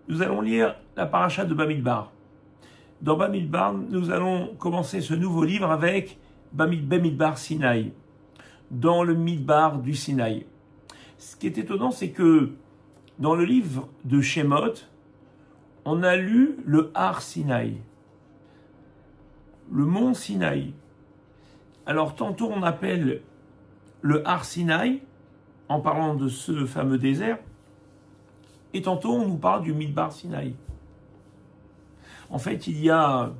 Nous allons lire la paracha de Bamidbar. Dans Bamidbar, nous allons commencer ce nouveau livre avec Bamidbar Sinaï, dans le Midbar du Sinaï. Ce qui est étonnant, c'est que dans le livre de Shemot, on a lu le Har Sinaï, le mont Sinaï. Alors tantôt on appelle le Har Sinaï en parlant de ce fameux désert, et tantôt on nous parle du Midbar Sinaï. En fait, il y a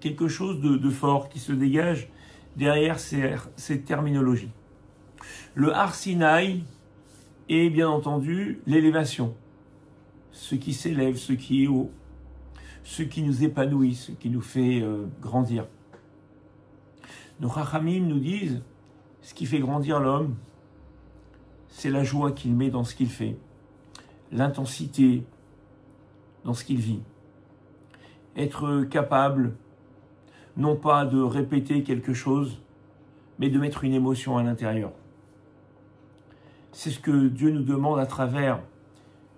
quelque chose de fort qui se dégage derrière ces terminologies. Le Har Sinaï est bien entendu l'élévation, ce qui s'élève, ce qui est haut, ce qui nous épanouit, ce qui nous fait grandir. Nos Chachamim nous disent, ce qui fait grandir l'homme, c'est la joie qu'il met dans ce qu'il fait, l'intensité dans ce qu'il vit. Être capable, non pas de répéter quelque chose, mais de mettre une émotion à l'intérieur. C'est ce que Dieu nous demande à travers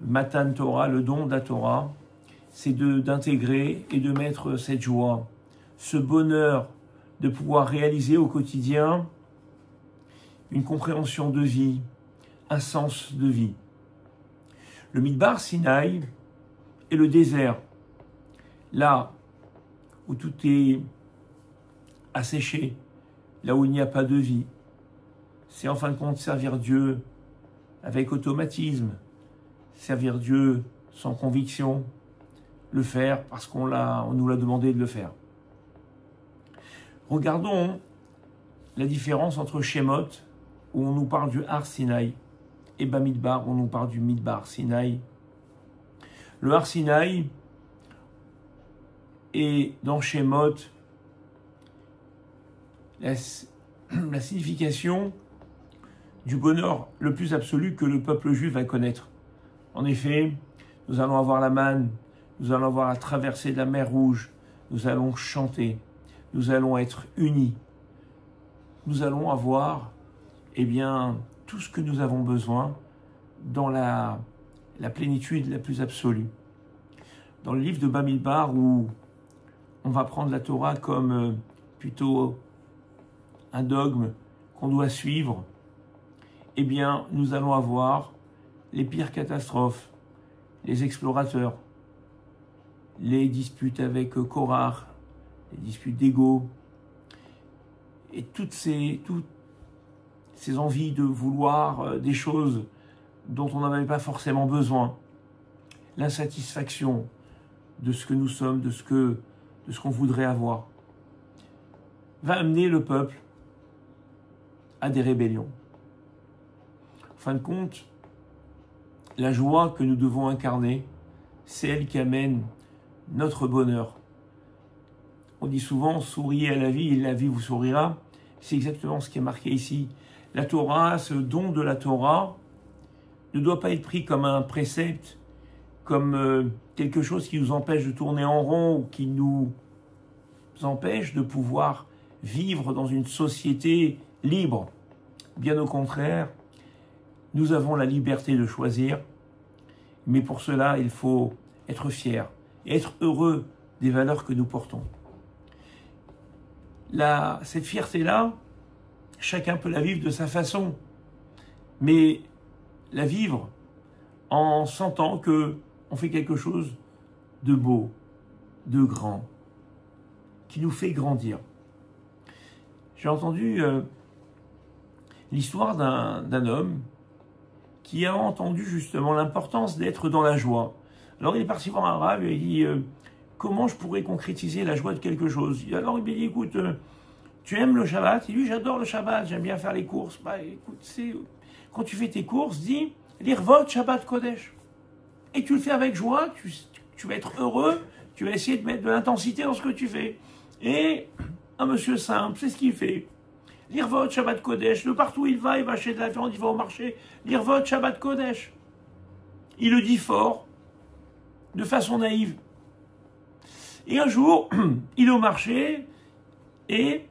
Matan Torah, le don de la Torah, c'est d'intégrer et de mettre cette joie, ce bonheur de pouvoir réaliser au quotidien une compréhension de vie, un sens de vie. Le Midbar Sinaï est le désert, là où tout est asséché, là où il n'y a pas de vie. C'est en fin de compte servir Dieu avec automatisme, servir Dieu sans conviction, le faire parce qu'on nous l'a demandé de le faire. Regardons la différence entre Shemot, où on nous parle du Har Sinaï, et Bamidbar, où on nous parle du Midbar Sinaï. Le Har Sinaï est dans Shemot la signification du bonheur le plus absolu que le peuple juif va connaître. En effet, nous allons avoir la manne, nous allons avoir la traversée de la mer Rouge, nous allons chanter, nous allons être unis, nous allons avoir tout ce que nous avons besoin dans la plénitude la plus absolue. Dans le livre de Bamidbar, où on va prendre la Torah comme plutôt un dogme qu'on doit suivre, nous allons avoir les pires catastrophes, les explorateurs, les disputes avec Korach, les disputes d'ego, et toutes ces envies de vouloir des choses dont on n'avait pas forcément besoin, l'insatisfaction de ce que nous sommes, de ce qu'on voudrait avoir, va amener le peuple à des rébellions. En fin de compte, la joie que nous devons incarner, c'est elle qui amène notre bonheur. On dit souvent, souriez à la vie et la vie vous sourira. C'est exactement ce qui est marqué ici. La Torah, ce don de la Torah, ne doit pas être pris comme un précepte, comme quelque chose qui nous empêche de tourner en rond ou qui nous empêche de pouvoir vivre dans une société libre. Bien au contraire, nous avons la liberté de choisir, mais pour cela, il faut être fier et être heureux des valeurs que nous portons. Cette fierté-là, chacun peut la vivre de sa façon, mais la vivre en sentant qu'on fait quelque chose de beau, de grand, qui nous fait grandir. J'ai entendu l'histoire d'un homme qui a entendu justement l'importance d'être dans la joie. Alors il est parti voir un rabbin et il dit comment je pourrais concrétiser la joie de quelque chose. Alors il lui dit écoute, tu aimes le Shabbat? Il dit j'adore le Shabbat, j'aime bien faire les courses. Écoute, quand tu fais tes courses, dis l'Irvot Shabbat Kodesh. Et tu le fais avec joie, tu vas être heureux, tu vas essayer de mettre de l'intensité dans ce que tu fais. Et un monsieur simple, c'est ce qu'il fait. L'Irvot Shabbat Kodesh, de partout où il va acheter de la viande, il va au marché. L'Irvot Shabbat Kodesh. Il le dit fort, de façon naïve. Et un jour, il est au marché et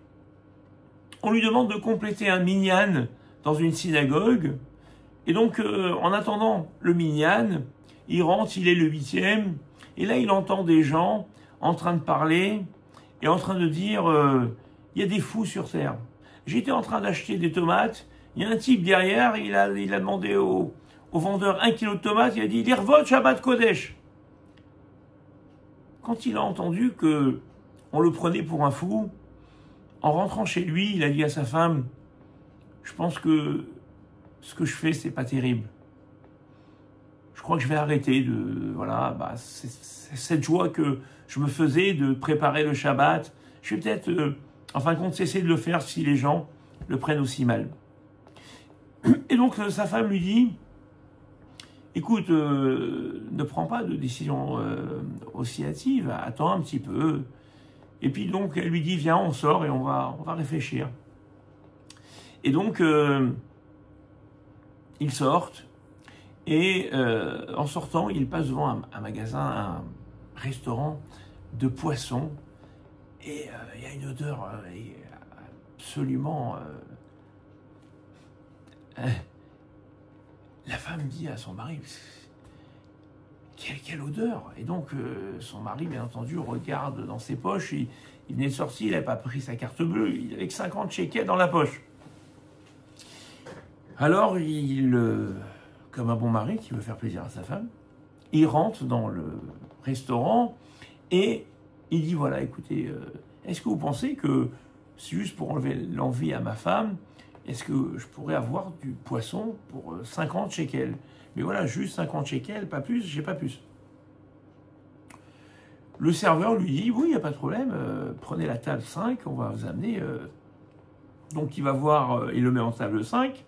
on lui demande de compléter un minyan dans une synagogue. Et donc, en attendant le minyan, il rentre, il est le 8e, et là il entend des gens en train de parler et en train de dire il y a des fous sur Terre. J'étais en train d'acheter des tomates, il y a un type derrière, il a demandé au vendeur 1 kilo de tomates, il a dit Lirvot Shabbat Kodesh. Quand il a entendu que on le prenait pour un fou, en rentrant chez lui, il a dit à sa femme je pense que ce que je fais, c'est pas terrible. Je crois que je vais arrêter de... Voilà, c'est cette joie que je me faisais de préparer le Shabbat. Je vais peut-être, en fin de compte, cesser de le faire si les gens le prennent aussi mal. Et donc, sa femme lui dit, écoute, ne prends pas de décision aussi hâtive, attends un petit peu. Et puis donc, elle lui dit, viens, on sort et on va réfléchir. Et donc, ils sortent. Et en sortant, il passe devant un magasin, un restaurant de poissons. Et il y a une odeur absolument... la femme dit à son mari, quelle odeur! Et donc, son mari, bien entendu, regarde dans ses poches. Il venait de sortir, il n'avait pas pris sa carte bleue. Il avait que 50 shekels dans la poche. Alors, comme un bon mari qui veut faire plaisir à sa femme, il rentre dans le restaurant et il dit, voilà, écoutez, est-ce que vous pensez que, c'est juste pour enlever l'envie à ma femme, est-ce que je pourrais avoir du poisson pour 50 shekels? Mais voilà, juste 50 shekels, pas plus, j'ai pas plus. Le serveur lui dit, oui, il n'y a pas de problème, prenez la table 5, on va vous amener. Donc il va voir, il le met en table 5.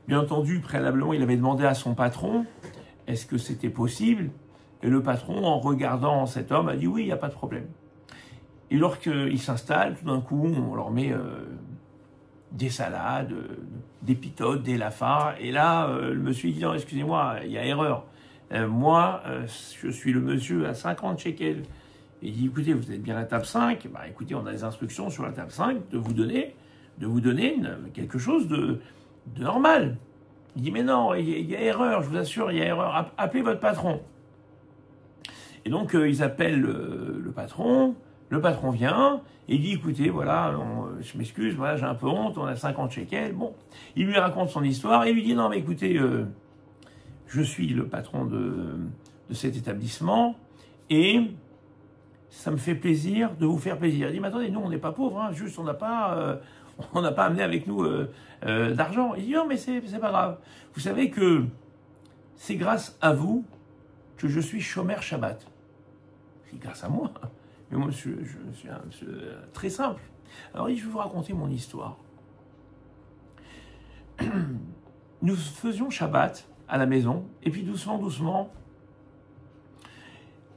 Bien entendu, préalablement, il avait demandé à son patron, est-ce que c'était possible? Et le patron, en regardant cet homme, a dit, oui, il n'y a pas de problème. Et lorsqu'il s'installe, tout d'un coup, on leur met des salades, des pitotes, des lafards. Et là, le monsieur dit, non, excusez-moi, il y a erreur. Moi, je suis le monsieur à 50 shekels. Et il dit, écoutez, vous êtes bien à la table 5. Bah, écoutez, on a des instructions sur la table 5 de vous donner quelque chose de normal. Il dit, mais non, il y a erreur, je vous assure, il y a erreur. Appelez votre patron. Et donc, ils appellent le patron. Le patron vient et il dit, écoutez, voilà, je m'excuse, voilà, j'ai un peu honte, on a 50 shekels. Bon, il lui raconte son histoire et il lui dit, non, mais écoutez, je suis le patron de cet établissement et ça me fait plaisir de vous faire plaisir. Il dit, mais attendez, nous, on n'est pas pauvres, hein, juste, on n'a pas amené avec nous d'argent. Il dit, non, mais c'est pas grave. Vous savez que c'est grâce à vous que je suis chômeur Shabbat. C'est grâce à moi. Mais moi, je suis un monsieur très simple. Alors, je vais vous raconter mon histoire. Nous faisions Shabbat à la maison, et puis doucement, doucement,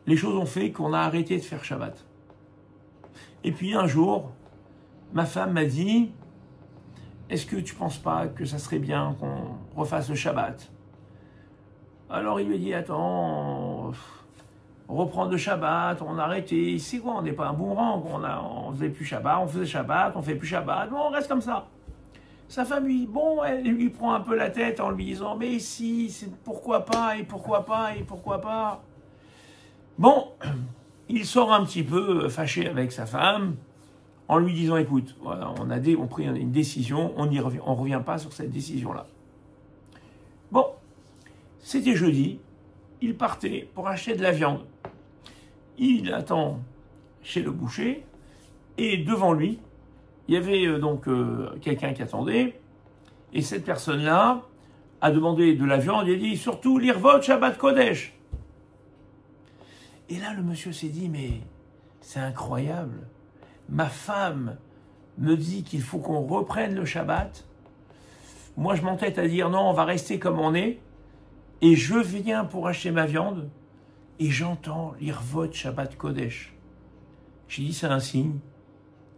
les choses ont fait qu'on a arrêté de faire Shabbat. Et puis un jour, ma femme m'a dit, est-ce que tu ne penses pas que ça serait bien qu'on refasse le Shabbat? Alors il lui a dit, attends, on reprend le Shabbat, on a arrêté, c'est quoi, on n'est pas un boomerang, on faisait plus Shabbat, on faisait Shabbat, on fait plus Shabbat, bon, on reste comme ça. Sa famille, bon, elle lui prend un peu la tête en lui disant, mais si, c'est pourquoi pas, et pourquoi pas, et pourquoi pas. Bon, il sort un petit peu fâché avec sa femme, en lui disant, écoute, voilà, on pris une décision, on revient pas sur cette décision-là. Bon, c'était jeudi, il partait pour acheter de la viande. Il attend chez le boucher, et devant lui, il y avait donc quelqu'un qui attendait, et cette personne-là a demandé de la viande, il a dit, surtout, l'Irvot Shabbat Kodesh. Et là, le monsieur s'est dit, mais c'est incroyable, ma femme me dit qu'il faut qu'on reprenne le Shabbat, moi je m'entête à dire, non, on va rester comme on est, et je viens pour acheter ma viande, et j'entends l'Irvot Shabbat Kodesh. J'ai dit, c'est un signe,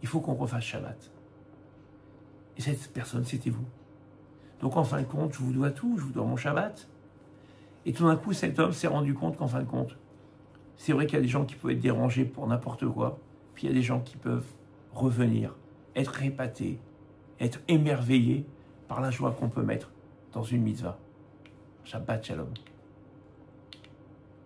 il faut qu'on refasse Shabbat. Et cette personne, c'était vous. Donc en fin de compte, je vous dois tout, je vous dois mon Shabbat. Et tout d'un coup, cet homme s'est rendu compte qu'en fin de compte, c'est vrai qu'il y a des gens qui peuvent être dérangés pour n'importe quoi, puis il y a des gens qui peuvent revenir, être épatés, être émerveillés par la joie qu'on peut mettre dans une mitzvah. Shabbat Shalom.